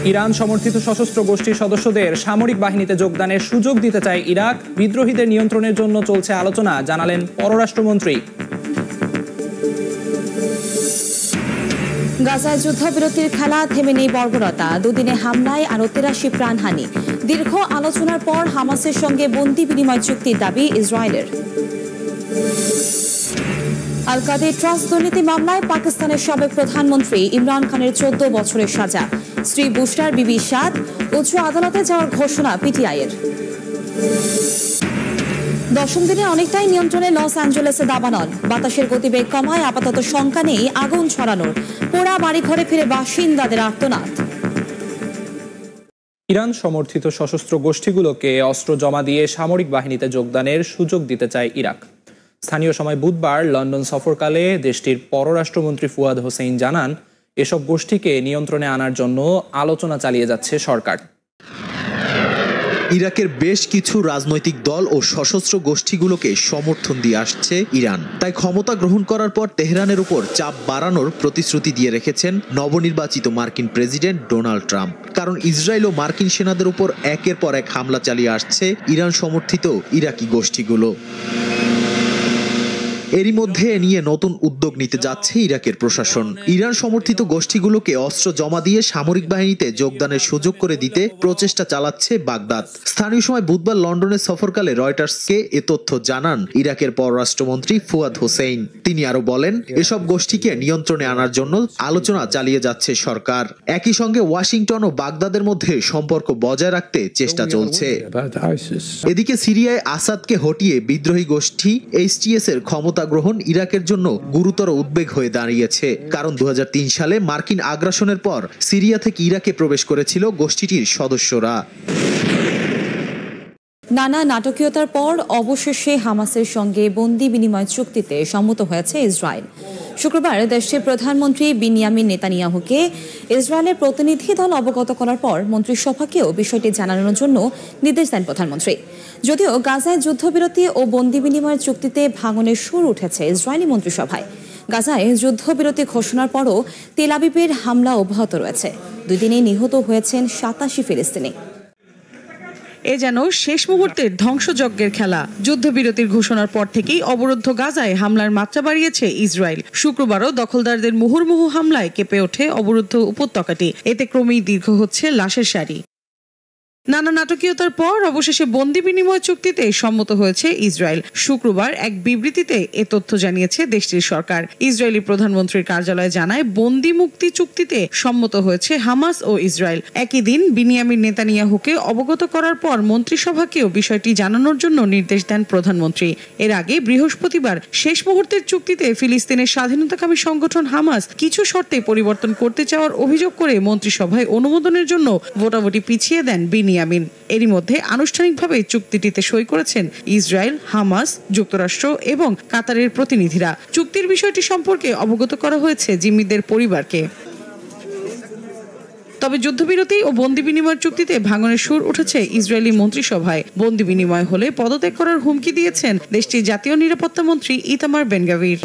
Iran সমর্থিত সশস্ত্র গোষ্ঠীর সদস্যদের সামরিক বাহিনীতে যোগদানের সুযোগ দিতে চায় ইরাক। বিদ্রোহীদের নিয়ন্ত্রণের জন্য চলছে আলোচনা, জানালেন পররাষ্ট্রমন্ত্রী। গাজায় যুদ্ধবিরতির খেলা থেমে নেই বর্বরতা। দুদিনে হামলায় আরও ৮৩ প্রাণহানি। দীর্ঘ আলোচনার পর হামাসের সঙ্গে বন্দি বিনিময় চুক্তির দাবি ইসরায়েলের। আল কাদের ট্রাস্ট দুর্নীতি মামলায় পাকিস্তানের সাবেক প্রধানমন্ত্রী ইমরান খানের ১৪ বছরের সাজা। স্ত্রী বুশরার বিবি সাদ উচ্চ আদালতে যাওয়ার ঘোষণা পিটিআইয়ের। দশম দিনে অনেকটাই নিয়ন্ত্রণে লস অ্যাঞ্জেলেসে দাবানল। বাতাসের গতিবেগ কমায় আপাতত শঙ্কা নেই আগুন ছড়ানোর। পোড়া বাড়িঘরে ফিরে বাসিন্দাদের আর্তনাদ। ইরান সমর্থিত সশস্ত্র গোষ্ঠীগুলোকে অস্ত্র জমা দিয়ে সামরিক বাহিনীতে যোগদানের সুযোগ দিতে চায় ইরাক। স্থানীয় সময় বুধবার লন্ডন সফরকালে দেশটির পররাষ্ট্রমন্ত্রী ফুয়াদ হোসেইন জানান, এসব গোষ্ঠীকে নিয়ন্ত্রণে আনার জন্য আলোচনা চালিয়ে যাচ্ছে সরকার। ইরাকের বেশ কিছু রাজনৈতিক দল ও সশস্ত্র গোষ্ঠীগুলোকে সমর্থন দিয়ে আসছে ইরান। তাই ক্ষমতা গ্রহণ করার পর তেহরানের উপর চাপ বাড়ানোর প্রতিশ্রুতি দিয়ে রেখেছেন নবনির্বাচিত মার্কিন প্রেসিডেন্ট ডোনাল্ড ট্রাম্প। কারণ ইসরায়েল ও মার্কিন সেনাদের উপর একের পর এক হামলা চালিয়ে আসছে ইরান সমর্থিত ইরাকি গোষ্ঠীগুলো। এরই মধ্যে নিয়ে নতুন উদ্যোগ নিতে যাচ্ছে ইরাকের প্রশাসন। ইরান সমর্থিত গোষ্ঠীগুলোকে অস্ত্র জমা দিয়ে সামরিক বাহিনীতে যোগদানের সুযোগ করে দিতে প্রচেষ্টা চালাচ্ছে বাগদাদ। স্থানীয় সময় বুধবার লন্ডনের সফরকালে রয়টার্সকে এ তথ্য জানান ইরাকের পররাষ্ট্রমন্ত্রী ফুয়াদ হোসেইন। তিনি আরো বলেন, এসব গোষ্ঠীকে নিয়ন্ত্রণে আনার জন্য আলোচনা চালিয়ে যাচ্ছে সরকার। একই সঙ্গে ওয়াশিংটন ও বাগদাদের মধ্যে সম্পর্ক বজায় রাখতে চেষ্টা চলছে। এদিকে সিরিয়ায় আসাদকে হটিয়ে বিদ্রোহী গোষ্ঠী এইচটিএস এর ক্ষমতা গ্রহণ ইরাকের জন্য গুরুতর উদ্বেগ হয়ে দাঁড়িয়েছে। কারণ ২০০৩ সালে মার্কিন আগ্রাসনের পর সিরিয়া থেকে ইরাকে প্রবেশ করেছিল গোষ্ঠীটির সদস্যরা। নানা নাটকীয়তার পর অবশেষে হামাসের সঙ্গে বন্দি বিনিময় চুক্তিতে সম্মত হয়েছে ইসরায়েল। শুক্রবার দেশটির প্রধানমন্ত্রী বিনিয়ামিন নেতানিয়াহুকে ইসরায়েলের প্রতিনিধি দল অবগত করার পর মন্ত্রিসভাকেও বিষয়টি জানানোর জন্য নির্দেশ দেন প্রধানমন্ত্রী। যদিও গাজায় যুদ্ধবিরতি ও বন্দি বিনিময়ের চুক্তিতে ভাঙনের সুর উঠেছে ইসরায়েলি মন্ত্রিসভায়। গাজায় যুদ্ধবিরতি ঘোষণার পরও তেল আবিবের হামলা অব্যাহত রয়েছে। ২ দিনে নিহত হয়েছেন ৮৭ ফিলিস্তিনি। এ যেন শেষ মুহূর্তের ধ্বংসযজ্ঞের খেলা। যুদ্ধবিরতির ঘোষণার পর থেকেই অবরুদ্ধ গাজায় হামলার মাত্রা বাড়িয়েছে ইসরায়েল। শুক্রবারও দখলদারদের মুহুর্মুহু হামলায় কেঁপে ওঠে অবরুদ্ধ উপত্যকাটি। এতে ক্রমেই দীর্ঘ হচ্ছে লাশের সারি। নানা নাটকীয়তার পর অবশেষে বন্দি বিনিময় চুক্তিতে সম্মত হয়েছে ইসরায়েল। শুক্রবার এক বিবৃতিতে এ তথ্য জানিয়েছে দেশটির সরকার। ইসরায়েলি প্রধানমন্ত্রীর কার্যালয় জানায়, বন্দি মুক্তি চুক্তিতে সম্মত হয়েছে হামাস ও ইসরায়েল। একই দিন বিনিয়ামিন নেতানিয়াহুকে অবগত করার পর মন্ত্রিসভাকেও বিষয়টি জানানোর জন্য নির্দেশ দেন প্রধানমন্ত্রী। এর আগে বৃহস্পতিবার শেষ মুহূর্তের চুক্তিতে ফিলিস্তিনের স্বাধীনতাকামী সংগঠন হামাস কিছু শর্তে পরিবর্তন করতে চাওয়ার অভিযোগ করে মন্ত্রিসভায় অনুমোদনের জন্য ভোটাভুটি পিছিয়ে দেন বিনিয়ামিন। এরই মধ্যে আনুষ্ঠানিকভাবে চুক্তিটিতে সই করেছেন ইসরায়েল, হামাস, যুক্তরাষ্ট্র এবং কাতারের প্রতিনিধিরা। চুক্তির বিষয়টি সম্পর্কে অবগত করা হয়েছে জিম্মিদের পরিবারকে। তবে যুদ্ধবিরতি ও বন্দি বিনিময় চুক্তিতে ভাঙনের সুর উঠেছে ইসরায়েলি মন্ত্রিসভায়। বন্দি বিনিময় হলে পদত্যাগ করার হুমকি দিয়েছেন দেশটির জাতীয় নিরাপত্তা মন্ত্রী ইতামার বেন-গাভির।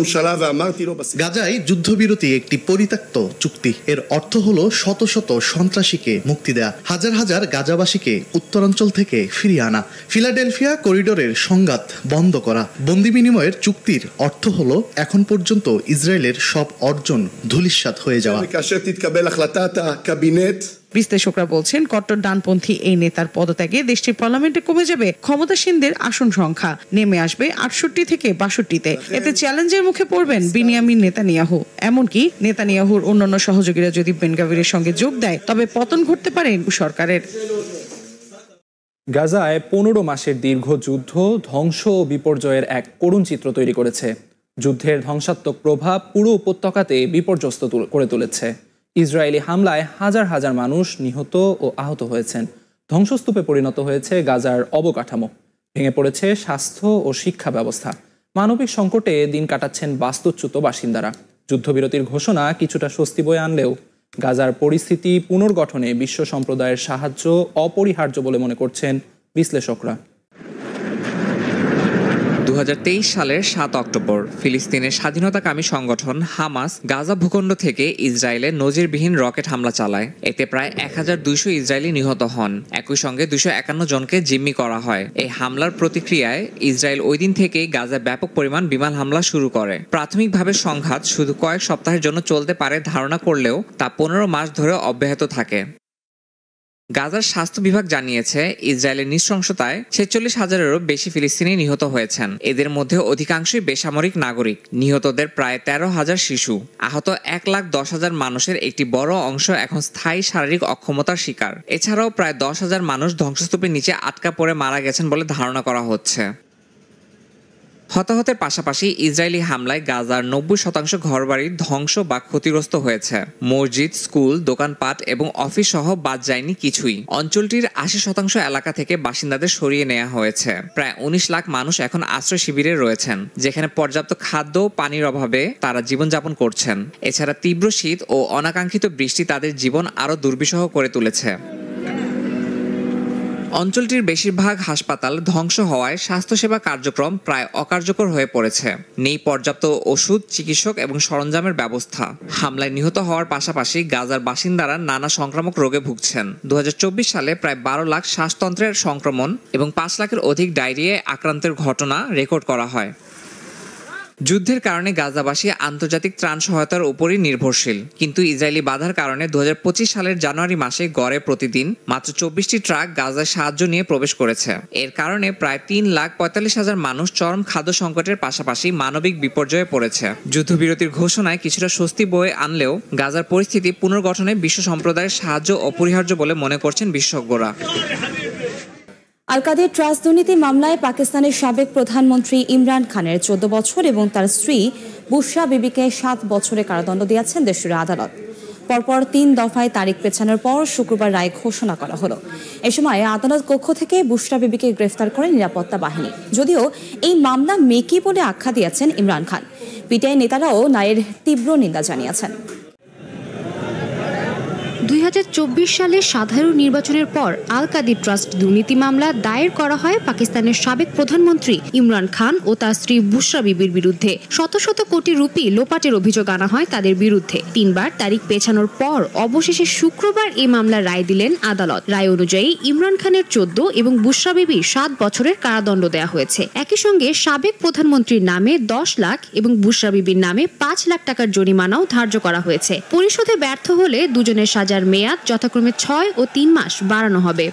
গাজায় যুদ্ধবিরতি একটি পরিত্যক্ত চুক্তি। এর অর্থ হলো শত শত সন্ত্রাসীকে মুক্তি দেয়া, হাজার হাজার গাজাবাসীকে উত্তরাঞ্চল থেকে ফিরিয়ে আনা, ফিলাডেলফিয়া করিডোরের সংঘাত বন্ধ করা। বন্দি বিনিময়ের চুক্তির অর্থ হলো এখন পর্যন্ত ইসরায়েলের সব অর্জন ধূলিসাৎ হয়ে যাওয়া। বিশ্লেষকরা বলছেন, কট্টর ডানপন্থী এই নেতার পদত্যাগে দেশটির পার্লামেন্টে কমে যাবে ক্ষমতাসীনদের আসন সংখ্যা, নেমে আসবে ৬৮ থেকে ৬২-তে। এতে চ্যালেঞ্জের মুখে পড়বেন বিনিয়ামিন নেতানিয়াহু। এমনকি নেতানিয়াহুর অন্যান্য সহযোগীরা যদি বেন-গাভিরের সঙ্গে যোগ দেয়, তবে পতন ঘটতে পারে সরকারের। গাজায় ১৫ মাসের দীর্ঘ যুদ্ধ ধ্বংস ও বিপর্যয়ের এক করুণ চিত্র তৈরি করেছে। যুদ্ধের ধ্বংসাত্মক প্রভাব পুরো উপত্যকাতে বিপর্যস্ত করে তুলেছে। ইসরায়েলি হামলায় হাজার হাজার মানুষ নিহত ও আহত হয়েছেন। ধ্বংসস্তূপে পরিণত হয়েছে গাজার অবকাঠামো, ভেঙে পড়েছে স্বাস্থ্য ও শিক্ষা ব্যবস্থা। মানবিক সংকটে দিন কাটাচ্ছেন বাস্তুচ্যুত বাসিন্দারা। যুদ্ধবিরতির ঘোষণা কিছুটা স্বস্তি বয়ে আনলেও গাজার পরিস্থিতি পুনর্গঠনে বিশ্ব সম্প্রদায়ের সাহায্য অপরিহার্য বলে মনে করছেন বিশ্লেষকরা। 2023 সালের 7 অক্টোবর ফিলিস্তিনের স্বাধীনতাকামী সংগঠন হামাস গাজা ভূখণ্ড থেকে ইসরায়েলে নজিরবিহীন রকেট হামলা চালায়। এতে প্রায় 1200 ইসরায়েলি নিহত হন। একই সঙ্গে 251 জনকে জিম্মি করা হয়। এই হামলার প্রতিক্রিয়ায় ইসরায়েল ওই দিন থেকেই গাজায় ব্যাপক পরিমাণ বিমান হামলা শুরু করে। প্রাথমিকভাবে সংঘাত শুধু কয়েক সপ্তাহের জন্য চলতে পারে ধারণা করলেও তা 15 মাস ধরে অব্যাহত থাকে। গাজার স্বাস্থ্য বিভাগ জানিয়েছে, ইসরায়েলের নৃশংসতায় 46,000-এরও বেশি ফিলিস্তিনি নিহত হয়েছেন। এদের মধ্যে অধিকাংশই বেসামরিক নাগরিক। নিহতদের প্রায় 13,000 শিশু। আহত 1,10,000 মানুষের একটি বড় অংশ এখন স্থায়ী শারীরিক অক্ষমতার শিকার। এছাড়াও প্রায় 10,000 মানুষ ধ্বংসস্তূপের নিচে আটকা পড়ে মারা গেছেন বলে ধারণা করা হচ্ছে। হতাহতের পাশাপাশি ইসরায়েলি হামলায় গাজার 90% ঘরবাড়ি ধ্বংস বা ক্ষতিগ্রস্ত হয়েছে। মসজিদ, স্কুল, দোকানপাট এবং অফিস সহ বাদ যায়নি কিছুই। অঞ্চলটির 80% এলাকা থেকে বাসিন্দাদের সরিয়ে নেওয়া হয়েছে। প্রায় 19 লাখ মানুষ এখন আশ্রয় শিবিরে রয়েছেন, যেখানে পর্যাপ্ত খাদ্য ও পানির অভাবে তারা জীবনযাপন করছেন। এছাড়া তীব্র শীত ও অনাকাঙ্ক্ষিত বৃষ্টি তাদের জীবন আরও দুর্বিষহ করে তুলেছে। অঞ্চলটির বেশিরভাগ হাসপাতাল ধ্বংস হওয়ায় স্বাস্থ্যসেবা কার্যক্রম প্রায় অকার্যকর হয়ে পড়েছে। নেই পর্যাপ্ত ওষুধ, চিকিৎসক এবং সরঞ্জামের ব্যবস্থা। হামলায় নিহত হওয়ার পাশাপাশি গাজার বাসিন্দারা নানা সংক্রামক রোগে ভুগছেন। 2024 সালে প্রায় 12 লাখ শ্বাসতন্ত্রের সংক্রমণ এবং 5 লাখের অধিক ডায়রিয়ায় আক্রান্তের ঘটনা রেকর্ড করা হয়। যুদ্ধের কারণে গাজাবাসী আন্তর্জাতিক ত্রাণ সহায়তার উপরই নির্ভরশীল। কিন্তু ইসরায়েলি বাধার কারণে 2025 সালের জানুয়ারি মাসে গড়ে প্রতিদিন মাত্র 24টি ট্রাক গাজায় সাহায্য নিয়ে প্রবেশ করেছে। এর কারণে প্রায় 3,45,000 মানুষ চরম খাদ্য সংকটের পাশাপাশি মানবিক বিপর্যয়ে পড়েছে। যুদ্ধবিরতির ঘোষণায় কিছুটা স্বস্তি বয়ে আনলেও গাজার পরিস্থিতি পুনর্গঠনে বিশ্ব সম্প্রদায়ের সাহায্য অপরিহার্য বলে মনে করছেন বিশেষজ্ঞরা। আল কাদের ট্রাস্ট দুর্নীতি মামলায় পাকিস্তানের সাবেক প্রধানমন্ত্রী ইমরান খানের 14 বছর এবং তার স্ত্রী বুশরা বিবিকে 7 বছরের কারাদণ্ড দিয়েছেন দেশের আদালত। পরপর 3 দফায় তারিখ পেছানোর পর শুক্রবার রায় ঘোষণা করা হলো। এ সময় আদালত কক্ষ থেকে বুশরা বিবিকে গ্রেফতার করে নিরাপত্তা বাহিনী। যদিও এই মামলা মেকি বলে আখ্যা দিয়েছেন ইমরান খান। পিটিআই নেতারাও রায়ের তীব্র নিন্দা জানিয়েছেন। 2024 সালের সাধারণ নির্বাচনের পর আল কাদির ট্রাস্ট দুর্নীতি মামলা দায়ের করা হয় পাকিস্তানের সাবেক প্রধানমন্ত্রী ইমরান খান ও তার স্ত্রী বুশরা বিবির বিরুদ্ধে। শত শত কোটি রুপি লোপাটের অভিযোগ আনা হয় তাদের বিরুদ্ধে। 3 বার তারিখ পেছানোর পর অবশেষে শুক্রবার এই মামলার রায় দিলেন আদালত। রায় অনুযায়ী ইমরান খানের 14 এবং বুশরা বিবির 7 বছরের কারাদণ্ড দেওয়া হয়েছে। একই সঙ্গে সাবেক প্রধানমন্ত্রীর নামে 10 লাখ এবং বুশরা বিবির নামে 5 লাখ টাকার জরিমানাও ধার্য করা হয়েছে। পরিশোধে ব্যর্থ হলে দুজনের সাজার মেয়াদ যথাক্রমে 6 ও 3 মাস বাড়ানো হবে।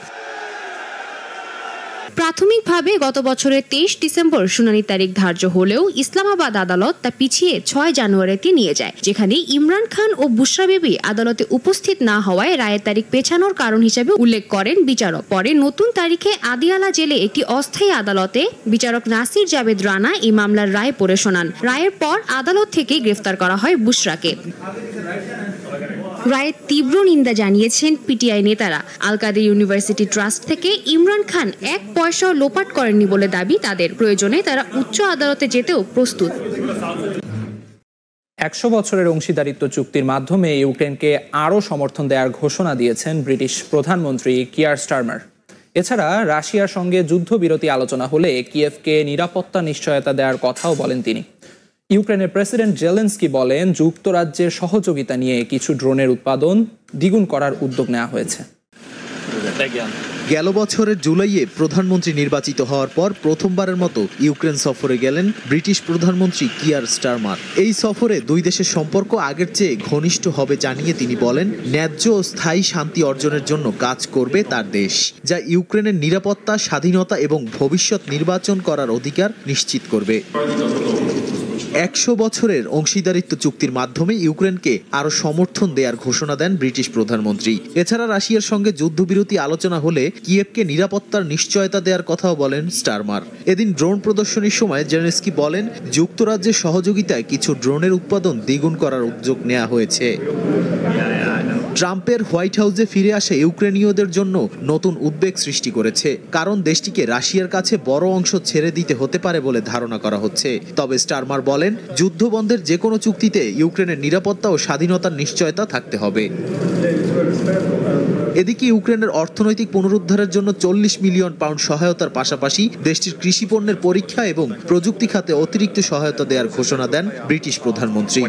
প্রাথমিকভাবে গত বছরের 23 ডিসেম্বর শুনানির তারিখ ধার্য হলেও ইসলামাবাদ আদালত তা পিছিয়ে 6 জানুয়ারিতে নিয়ে যায়, যেখানে ইমরান খান ও বুশরা বিবি আদালতে উপস্থিত না হওয়ায় রায়ের তারিখ পেছানোর কারণ হিসেবে উল্লেখ করেন বিচারক। পরে নতুন তারিখে আদিয়ালা জেলে একটি অস্থায়ী আদালতে বিচারক নাসির জাভেদ রানা এই মামলার রায় পড়ে শোনান। রায়ের পর আদালত থেকে গ্রেফতার করা হয় বুশরাকে। রায়ের তীব্র নিন্দা জানিয়েছেন পিটিআই নেতারা। আল কাদের ইউনিভার্সিটি ট্রাস্ট থেকে ইমরান খান 1 পয়সাও লোপাট করেননি বলে দাবি তাদের। প্রয়োজনে তারা উচ্চ আদালতে যেতেও প্রস্তুত। 100 বছরের অংশীদারিত্ব চুক্তির মাধ্যমে ইউক্রেনকে আরও সমর্থন দেওয়ার ঘোষণা দিয়েছেন ব্রিটিশ প্রধানমন্ত্রী কিয়ার স্টারমার। এছাড়া রাশিয়ার সঙ্গে যুদ্ধবিরতি আলোচনা হলে কিয়েভকে নিরাপত্তা নিশ্চয়তা দেওয়ার কথাও বলেন তিনি। ইউক্রেনের প্রেসিডেন্ট জেলেনস্কি বলেন, যুক্তরাজ্যের সহযোগিতা নিয়ে কিছু ড্রোনের উৎপাদন দ্বিগুণ করার উদ্যোগ নেওয়া হয়েছে। গেল বছরের জুলাইয়ে প্রধানমন্ত্রী নির্বাচিত হওয়ার পর প্রথমবারের মতো ইউক্রেন সফরে গেলেন ব্রিটিশ প্রধানমন্ত্রী কিয়ার স্টারমার। এই সফরে দুই দেশের সম্পর্ক আগের চেয়ে ঘনিষ্ঠ হবে জানিয়ে তিনি বলেন, ন্যায্য ও স্থায়ী শান্তি অর্জনের জন্য কাজ করবে তার দেশ, যা ইউক্রেনের নিরাপত্তা, স্বাধীনতা এবং ভবিষ্যৎ নির্বাচন করার অধিকার নিশ্চিত করবে। 100 বছরের অংশীদারিত্ব চুক্তির মাধ্যমে ইউক্রেনকে আরো সমর্থন দেওয়ার ঘোষণা দেন ব্রিটিশ প্রধানমন্ত্রী। এছাড়া রাশিয়ার সঙ্গে যুদ্ধবিরতি আলোচনা হলে কিয়েভকে নিরাপত্তার নিশ্চয়তা দেওয়ার কথাও বলেন স্টারমার। এদিন ড্রোন প্রদর্শনীর সময় জেলেনস্কি বলেন, যুক্তরাজ্যের সহযোগিতায় কিছু ড্রোনের উৎপাদন দ্বিগুণ করার উদ্যোগ নেওয়া হয়েছে। ট্রাম্পের হোয়াইট হাউসে ফিরে আসা ইউক্রেনীয়দের জন্য নতুন উদ্বেগ সৃষ্টি করেছে, কারণ দেশটিকে রাশিয়ার কাছে বড় অংশ ছেড়ে দিতে হতে পারে বলে ধারণা করা হচ্ছে। তবে স্টারমার বলেন, যুদ্ধবন্ধের যে কোনো চুক্তিতে ইউক্রেনের নিরাপত্তা ও স্বাধীনতার নিশ্চয়তা থাকতে হবে। এদিকে ইউক্রেনের অর্থনৈতিক পুনরুদ্ধারের জন্য 40 মিলিয়ন পাউন্ড সহায়তার পাশাপাশি দেশটির কৃষি পণ্যের পরীক্ষা এবং প্রযুক্তি খাতে অতিরিক্ত সহায়তা দেওয়ার ঘোষণা দেন ব্রিটিশ প্রধানমন্ত্রী।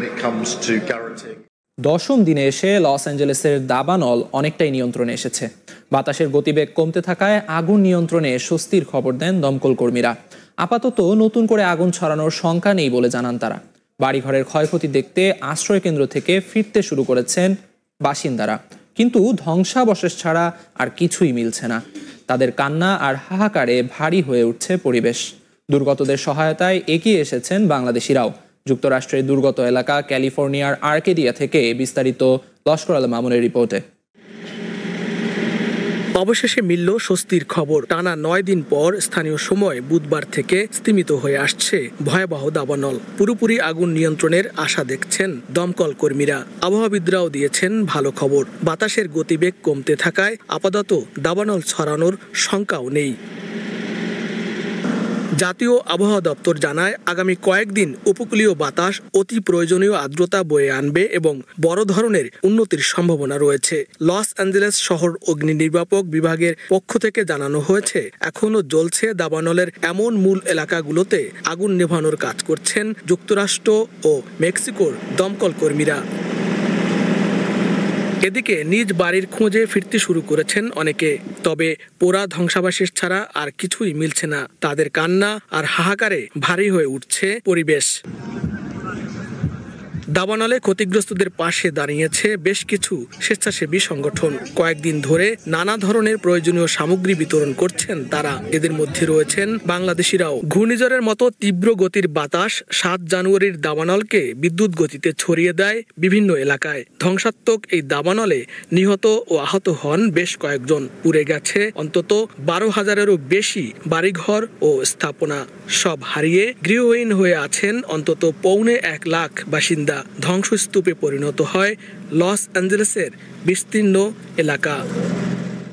দশম দিনে এসে লস অ্যাঞ্জেলেসের দাবানল অনেকটাই নিয়ন্ত্রণে এসেছে। বাতাসের গতিবেগ কমতে থাকায় আগুন নিয়ন্ত্রণে স্বস্তির খবর দেন দমকল কর্মীরা। আপাতত নতুন করে আগুন ছড়ানোর শঙ্কা নেই বলে জানান তারা। বাড়িঘরের ক্ষয়ক্ষতি দেখতে আশ্রয়কেন্দ্র থেকে ফিরতে শুরু করেছেন বাসিন্দারা, কিন্তু ধ্বংসাবশেষ ছাড়া আর কিছুই মিলছে না। তাদের কান্না আর হাহাকারে ভারী হয়ে উঠছে পরিবেশ। দুর্গতদের সহায়তায় এগিয়ে এসেছেন বাংলাদেশিরাও। যুক্তরাষ্ট্রের দুর্গত এলাকা ক্যালিফোর্নিয়ার আর্কেডিয়া থেকে বিস্তারিত লস্কর আল মামুনের রিপোর্টে। অবশেষে মিলল স্বস্তির খবর। টানা 9 দিন পর স্থানীয় সময় বুধবার থেকে স্তিমিত হয়ে আসছে ভয়াবহ দাবানল। পুরোপুরি আগুন নিয়ন্ত্রণের আশা দেখছেন দমকল কর্মীরা। আবহাওয়াবিদরাও দিয়েছেন ভালো খবর। বাতাসের গতিবেগ কমতে থাকায় আপাতত দাবানল ছড়ানোর শঙ্কাও নেই। জাতীয় আবহাওয়া দপ্তর জানায়, আগামী কয়েকদিন উপকূলীয় বাতাস অতি প্রয়োজনীয় আর্দ্রতা বয়ে আনবে এবং বড় ধরনের উন্নতির সম্ভাবনা রয়েছে। লস অ্যাঞ্জেলেস শহর অগ্নি নির্বাপক বিভাগের পক্ষ থেকে জানানো হয়েছে, এখনও জ্বলছে দাবানলের এমন মূল এলাকাগুলোতে আগুন নেভানোর কাজ করছেন যুক্তরাষ্ট্র ও মেক্সিকোর দমকল কর্মীরা। এদিকে নিজ বাড়ির খোঁজে ফিরতে শুরু করেছেন অনেকে। তবে পোড়া ধ্বংসাবশেষ ছাড়া আর কিছুই মিলছে না। তাদের কান্না আর হাহাকারে ভারী হয়ে উঠছে পরিবেশ। দাবানলে ক্ষতিগ্রস্তদের পাশে দাঁড়িয়েছে বেশ কিছু স্বেচ্ছাসেবী সংগঠন। কয়েকদিন ধরে নানা ধরনের প্রয়োজনীয় সামগ্রী বিতরণ করছেন তারা। এদের মধ্যে রয়েছেন বাংলাদেশিরাও। ঘূর্ণিঝড়ের মতো তীব্র গতির বাতাস 7 জানুয়ারির দাবানলকে বিদ্যুৎ গতিতে ছড়িয়ে দেয় বিভিন্ন এলাকায়। ধ্বংসাত্মক এই দাবানলে নিহত ও আহত হন বেশ কয়েকজন। পুড়ে গেছে অন্তত 12,000-এরও বেশি বাড়িঘর ও স্থাপনা। সব হারিয়ে গৃহহীন হয়ে আছেন অন্তত 1.25 লাখ বাসিন্দা। ধ্বংসস্তূপে পরিণত হয় লস অ্যাঞ্জেলেসের বিস্তীর্ণ এলাকা।